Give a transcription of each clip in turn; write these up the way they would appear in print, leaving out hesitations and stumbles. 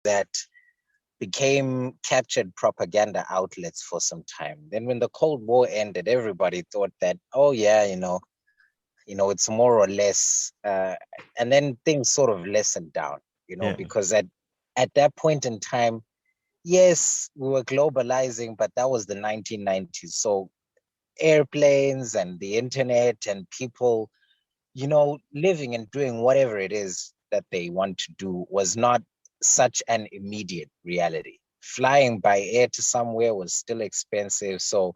that became captured propaganda outlets for some time. Then when the Cold War ended, everybody thought that, oh yeah, it's more or less, and then things sort of lessened down, Yeah. because at that point in time, yes, we were globalizing, but that was the 1990s. So airplanes and the internet and people, living and doing whatever it is that they want to do was not such an immediate reality. Flying by air to somewhere was still expensive. So,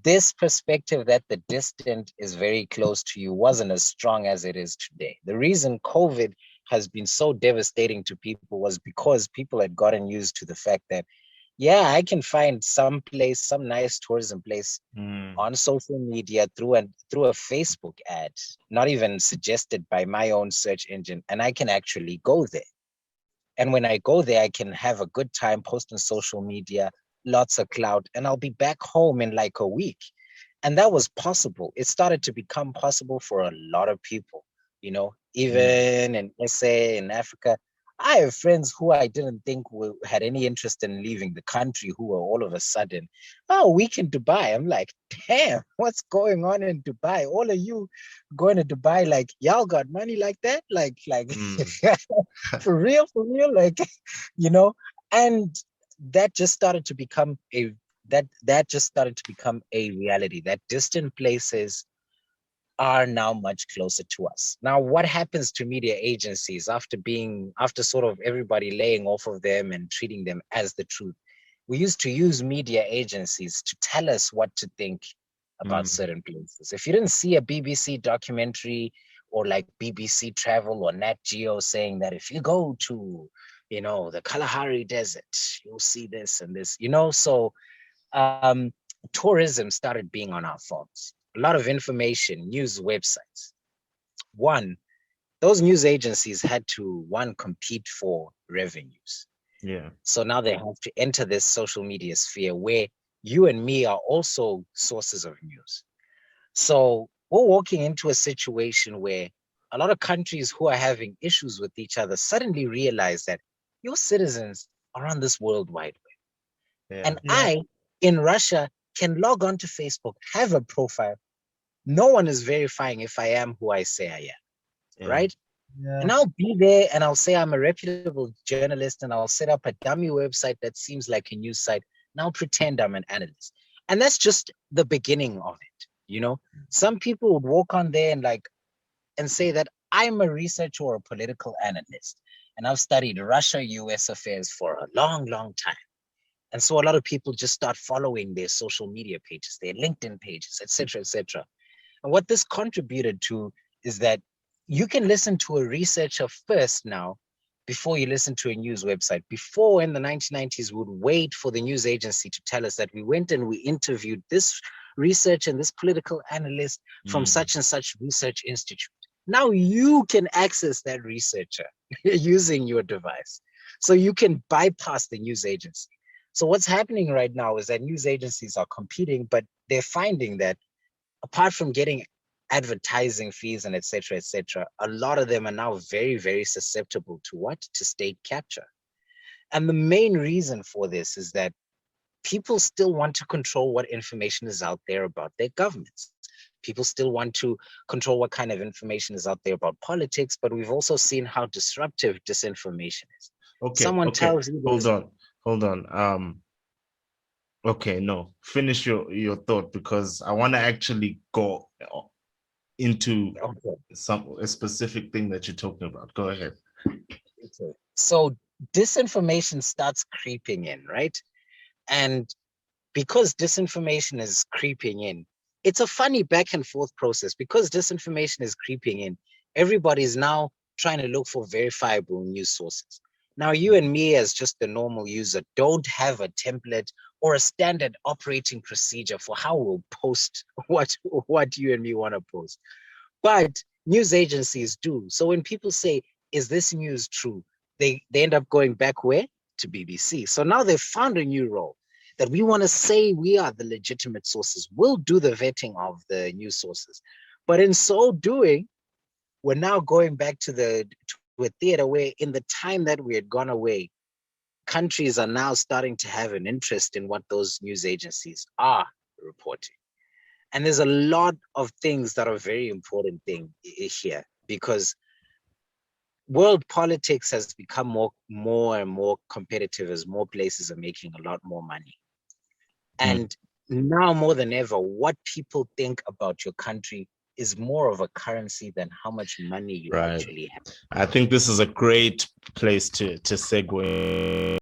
this perspective that the distant is very close to you wasn't as strong as it is today. The reason COVID has been so devastating to people was because people had gotten used to the fact that, yeah, I can find some nice tourism place Mm. on social media through a Facebook ad, not even suggested by my own search engine, and I can actually go there. And when I go there, I can have a good time, post on social media, lots of clout, and I'll be back home in like a week. And that was possible. It started to become possible for a lot of people, Yeah. even in SA, in Africa. I have friends who I didn't think had any interest in leaving the country who were all of a sudden, oh, we can Dubai. I'm like, damn, what's going on in Dubai? All of you going to Dubai, like, y'all got money like that? Like, Mm. for real, like, you know, and that just started to become that just started to become a reality, that distant places are now much closer to us. Now, what happens to media agencies after sort of everybody laying off of them and treating them as the truth? We used to use media agencies to tell us what to think about Mm. certain places. If you didn't see a BBC documentary or like BBC Travel or Nat Geo saying that if you go to, the Kalahari Desert, you'll see this and this, so um, tourism started being on our phones. A lot of information, news websites. One, those news agencies had to compete for revenues. Yeah. So now they have to enter this social media sphere where you and me are also sources of news. So we're walking into a situation where a lot of countries who are having issues with each other suddenly realize that your citizens are on this world wide web. Yeah. And I, in Russia, can log on to Facebook, have a profile. No one is verifying if I am who I say I am, Yeah. right? Yeah. And I'll be there and I'll say I'm a reputable journalist and I'll set up a dummy website that seems like a news site. And I'll pretend I'm an analyst. And that's just the beginning of it. Some people would walk on there and say that I'm a researcher or a political analyst. And I've studied Russia, US affairs for a long, long time. And so a lot of people just start following their social media pages, their LinkedIn pages, et cetera, et cetera. And what this contributed to is that you can listen to a researcher first now before you listen to a news website. Before in the 1990s, we would wait for the news agency to tell us that we went and we interviewed this researcher and this political analyst from Mm. such and such research institute. Now you can access that researcher using your device. So you can bypass the news agency. So what's happening right now is that news agencies are competing, but they're finding that apart from getting advertising fees and et cetera, a lot of them are now very, very susceptible to what? To state capture. And the main reason for this is that people still want to control what information is out there about their governments. People still want to control what kind of information is out there about politics, but we've also seen how disruptive disinformation is. Okay. Someone Okay. tells you Hold this. on. Hold on. Okay, no. Finish your thought because I want to actually go into Okay. some a specific thing that you're talking about. Go ahead. Okay. So disinformation starts creeping in, right? And because disinformation is creeping in, it's a funny back and forth process. Because disinformation is creeping in, everybody is now trying to look for verifiable news sources. Now, you and me, as just the normal user, don't have a template or a standard operating procedure for how we'll post what you and me want to post. But news agencies do. So when people say, is this news true? They end up going back where? To BBC. So now they've found a new role that we want to say we are the legitimate sources. We'll do the vetting of the news sources. But in so doing, we're now going back to with theater, where in the time that we had gone away, countries are now starting to have an interest in what those news agencies are reporting. And there's a lot of things that are very important here, because world politics has become more and more competitive as more places are making a lot more money. And now more than ever, what people think about your country is more of a currency than how much money you actually have. I think this is a great place to segue